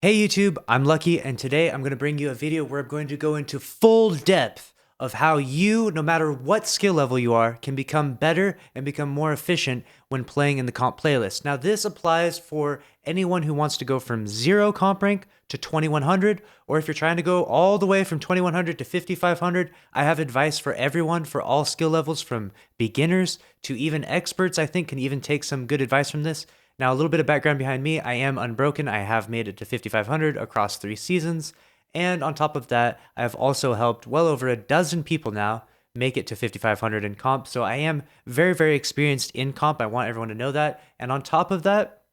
Hey YouTube, I'm Lucky, and today I'm going to bring you a video where I'm going to go into full depth of how you, no matter what skill level you are, can become better and become more efficient when playing in the comp playlist. Now this applies for anyone who wants to go from 0 comp rank to 2100, or if you're trying to go all the way from 2100 to 5500, I have advice for everyone for all skill levels from beginners to even experts. I think can even take some good advice from this. Now, a little bit of background behind me. I am unbroken. I have made it to 5,500 across 3 seasons. And on top of that, I have also helped well over a dozen people now make it to 5,500 in comp. So I am very, very experienced in comp. I want everyone to know that. And on top of that,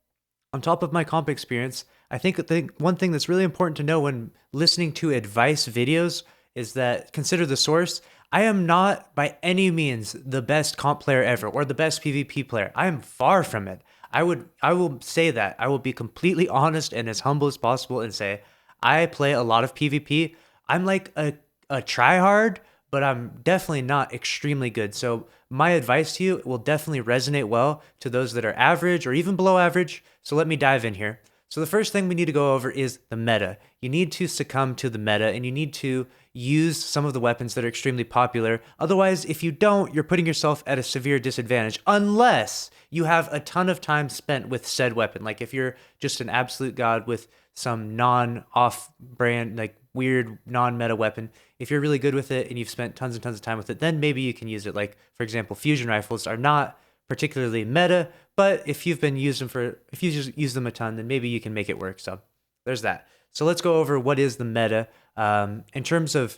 on top of my comp experience, I think one thing that's really important to know when listening to advice videos is that consider the source. I am not by any means the best comp player ever or the best PvP player. I am far from it. I will say that. I will be completely honest and as humble as possible and say I play a lot of PvP. I'm like a tryhard, but I'm definitely not extremely good. So my advice to you will definitely resonate well to those that are average or even below average. So let me dive in here. So the first thing we need to go over is the meta. You need to succumb to the meta and you need to use some of the weapons that are extremely popular. Otherwise, if you don't, you're putting yourself at a severe disadvantage unless you have a ton of time spent with said weapon. Like if you're just an absolute god with some non-off brand, like weird non-meta weapon, if you're really good with it and you've spent tons and tons of time with it, then maybe you can use it. Like for example, fusion rifles are not particularly meta, but if you've been used them for, if you just use them a ton, then maybe you can make it work. So there's that. So let's go over what is the meta. In terms of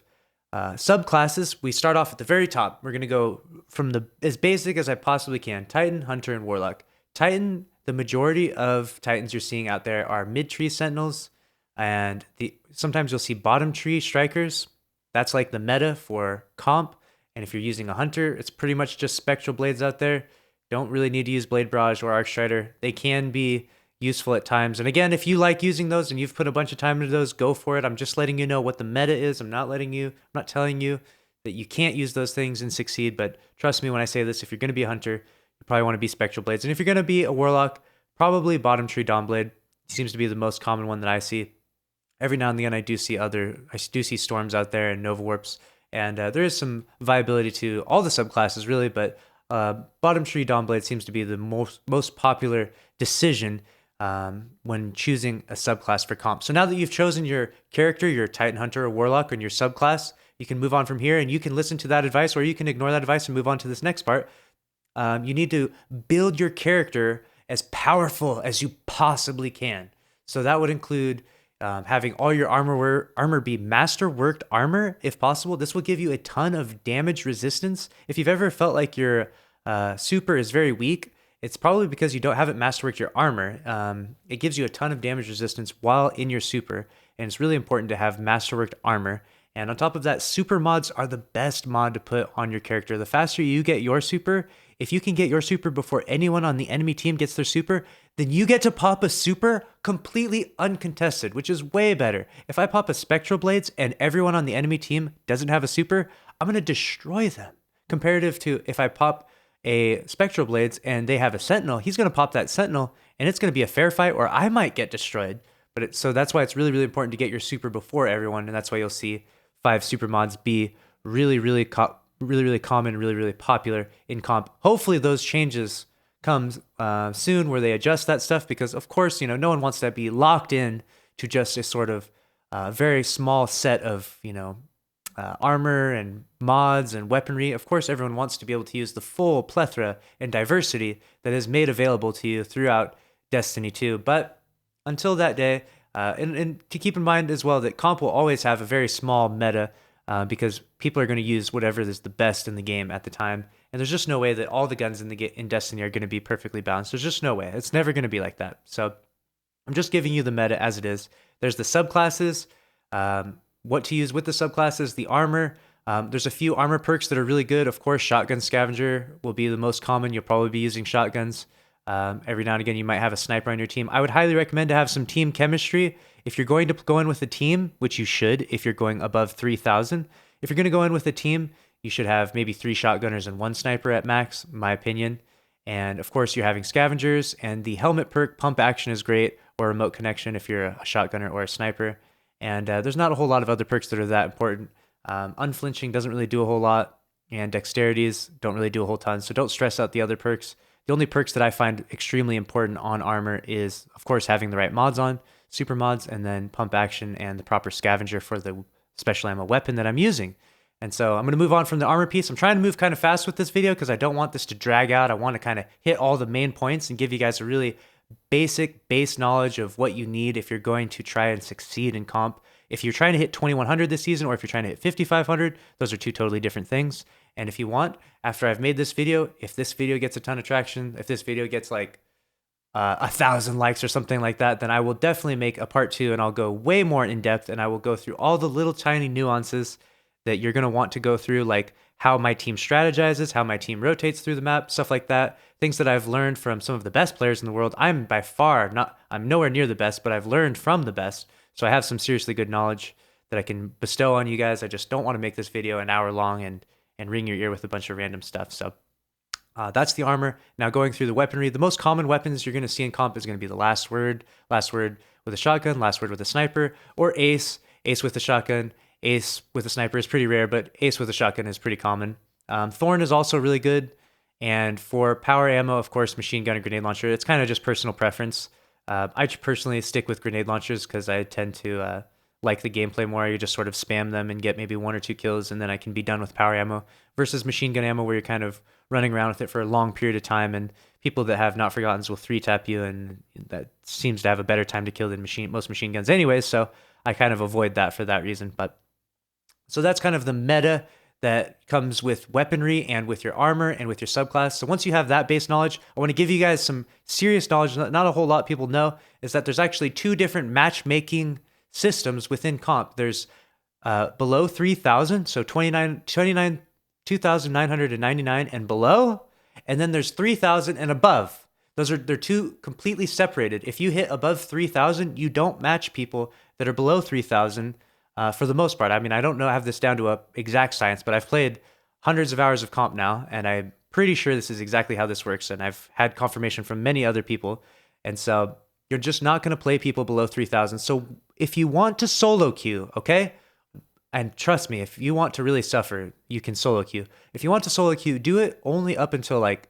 subclasses, we start off at the very top. We're going to go from the as basic as I possibly can. Titan, Hunter, and Warlock. Titan, the majority of Titans you're seeing out there are mid-tree Sentinels, and sometimes you'll see bottom tree Strikers. That's like the meta for comp. And if you're using a Hunter, it's pretty much just Spectral Blades out there. Don't really need to use Blade Barrage or Arc Strider. They can be useful at times. And again, if you like using those and you've put a bunch of time into those, go for it. I'm just letting you know what the meta is. I'm not telling you that you can't use those things and succeed. But trust me when I say this, if you're going to be a Hunter, you probably want to be Spectral Blades. And if you're going to be a Warlock, probably Bottom Tree Dawnblade seems to be the most common one that I see. Every now and then I do see Storms out there and Nova Warps. And there is some viability to all the subclasses really, but Bottom Tree Dawnblade seems to be the most popular decision when choosing a subclass for comp. So now that you've chosen your character, your Titan Hunter or Warlock, and your subclass, you can move on from here and you can listen to that advice or you can ignore that advice and move on to this next part. You need to build your character as powerful as you possibly can. So that would include having all your armor be masterworked armor, if possible. This will give you a ton of damage resistance. If you've ever felt like your super is very weak, it's probably because you haven't masterworked your armor. It gives you a ton of damage resistance while in your super, and it's really important to have masterworked armor. And on top of that, super mods are the best mod to put on your character. The faster you get your super, if you can get your super before anyone on the enemy team gets their super, then you get to pop a super completely uncontested, which is way better. If I pop a Spectral Blades and everyone on the enemy team doesn't have a super, I'm going to destroy them. Comparative to if I pop a Spectral Blades and they have a Sentinel, he's going to pop that Sentinel and it's going to be a fair fight or I might get destroyed. So that's why it's really, really important to get your super before everyone, and that's why you'll see 5 super mods be really, really common, really, really popular in comp. Hopefully those changes come soon where they adjust that stuff because, of course, no one wants to be locked in to just a sort of very small set of, armor and mods and weaponry. Of course, everyone wants to be able to use the full plethora and diversity that is made available to you throughout Destiny 2. But until that day, and to keep in mind as well that comp will always have a very small meta because people are going to use whatever is the best in the game at the time. And there's just no way that all the guns in Destiny are going to be perfectly balanced. There's just no way. It's never going to be like that. So I'm just giving you the meta as it is. There's the subclasses, what to use with the subclasses, the armor. There's a few armor perks that are really good. Of course, Shotgun Scavenger will be the most common. You'll probably be using shotguns. Every now and again, you might have a sniper on your team. I would highly recommend to have some team chemistry. If you're going to go in with a team, which you should if you're going above 3,000, if you're going to go in with a team, you should have maybe 3 shotgunners and 1 sniper at max, in my opinion. And of course, you're having scavengers, and the helmet perk pump action is great, or remote connection if you're a shotgunner or a sniper. And there's not a whole lot of other perks that are that important. Unflinching doesn't really do a whole lot, and dexterities don't really do a whole ton. So don't stress out the other perks. The only perks that I find extremely important on armor is, of course, having the right mods on, super mods, and then pump action and the proper scavenger for the special ammo weapon that I'm using. And so I'm going to move on from the armor piece. I'm trying to move kind of fast with this video because I don't want this to drag out. I want to kind of hit all the main points and give you guys a really basic base knowledge of what you need if you're going to try and succeed in comp. If you're trying to hit 2100 this season, or if you're trying to hit 5500, those are two totally different things. And if you want, after I've made this video, if this video gets a ton of traction, if this video gets like 1,000 likes or something like that, then I will definitely make a part 2 and I'll go way more in depth and I will go through all the little tiny nuances that you're going to want to go through, like how my team strategizes, how my team rotates through the map, stuff like that. Things that I've learned from some of the best players in the world. I'm nowhere near the best, but I've learned from the best. So I have some seriously good knowledge that I can bestow on you guys. I just don't want to make this video an hour long and ring your ear with a bunch of random stuff. So that's the armor. Now going through the weaponry, the most common weapons you're going to see in comp is going to be the last word with a shotgun, last word with a sniper, or ace with a shotgun. Ace with a sniper is pretty rare, but ace with a shotgun is pretty common. Thorn is also really good. And for power ammo, of course, machine gun and grenade launcher. It's kind of just personal preference. I personally stick with grenade launchers because I tend to like the gameplay more. You just sort of spam them and get maybe 1 or 2 kills, and then I can be done with power ammo. Versus machine gun ammo, where you're kind of running around with it for a long period of time, and people that have not forgottens will 3-tap you, and that seems to have a better time to kill than most machine guns anyways. So I kind of avoid that for that reason. So that's kind of the meta that comes with weaponry and with your armor and with your subclass. So once you have that base knowledge, I want to give you guys some serious knowledge. Not a whole lot of people know is that there's actually 2 different matchmaking systems within comp. There's below 3,000, so 2,999 and below, and then there's 3,000 and above. They're 2 completely separated. If you hit above 3,000, you don't match people that are below 3,000. For the most part. I mean, I don't know, I have this down to a exact science, but I've played hundreds of hours of comp now, and I'm pretty sure this is exactly how this works, and I've had confirmation from many other people. And so you're just not going to play people below 3,000. So if you want to solo queue, okay? And trust me, if you want to really suffer, you can solo queue. If you want to solo queue, do it only up until like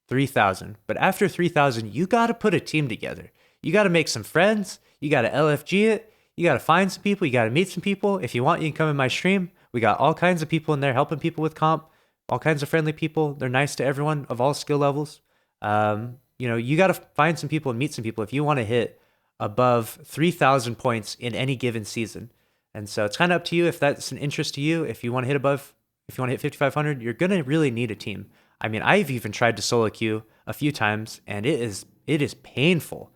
3,000. But after 3,000, you got to put a team together. You got to make some friends. You got to LFG it. You got to find some people. You got to meet some people. If you want, you can come in my stream. We got all kinds of people in there helping people with comp, all kinds of friendly people. They're nice to everyone of all skill levels. You got to find some people and meet some people if you want to hit above 3,000 points in any given season. And so it's kind of up to you if that's an interest to you. If you want to hit 5,500, you're going to really need a team. I mean, I've even tried to solo queue a few times, and it is painful.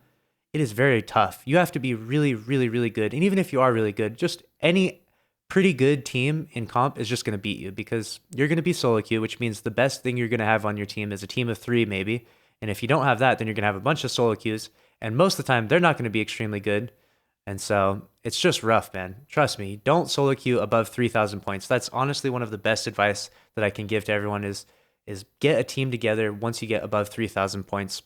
It is very tough. You have to be really, really, really good. And even if you are really good, just any pretty good team in comp is just going to beat you because you're going to be solo queue, which means the best thing you're going to have on your team is a team of 3 maybe. And if you don't have that, then you're going to have a bunch of solo queues. And most of the time, they're not going to be extremely good. And so it's just rough, man. Trust me, don't solo queue above 3,000 points. That's honestly one of the best advice that I can give to everyone is get a team together once you get above 3,000 points.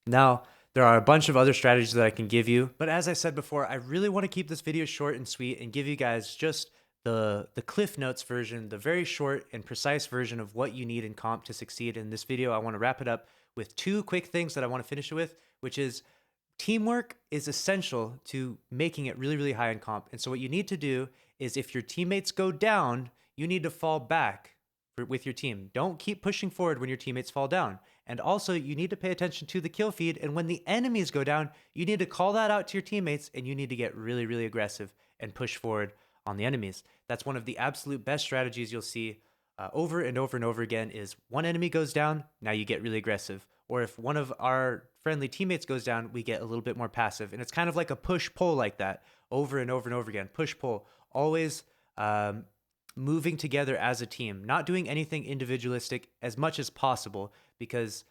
Now, there are a bunch of other strategies that I can give you, but as I said before, I really want to keep this video short and sweet and give you guys just the Cliff Notes version, the very short and precise version of what you need in comp to succeed. In this video, I want to wrap it up with 2 quick things that I want to finish with, which is teamwork is essential to making it really, really high in comp. And so what you need to do is if your teammates go down, you need to fall back with your team. Don't keep pushing forward when your teammates fall down. And also, you need to pay attention to the kill feed. And when the enemies go down, you need to call that out to your teammates, and you need to get really, really aggressive and push forward on the enemies. That's one of the absolute best strategies you'll see over and over and over again is one enemy goes down, now you get really aggressive. Or if one of our friendly teammates goes down, we get a little bit more passive. And it's kind of like a push-pull like that over and over and over again. Push-pull. Always moving together as a team, not doing anything individualistic as much as possible because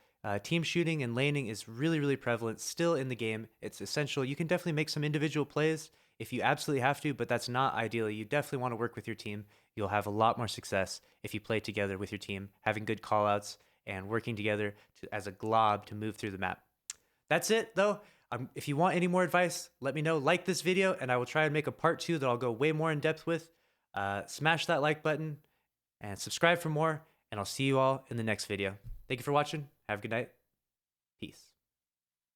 team shooting and laning is really, really prevalent still in the game. It's essential. You can definitely make some individual plays if you absolutely have to, but that's not ideal. You definitely want to work with your team. You'll have a lot more success if you play together with your team, having good callouts and working together as a glob to move through the map. That's it, though. If you want any more advice, let me know. Like this video, and I will try and make a part 2 that I'll go way more in depth with. Smash that like button and subscribe for more, and I'll see you all in the next video. Thank you for watching. Have a good night. Peace.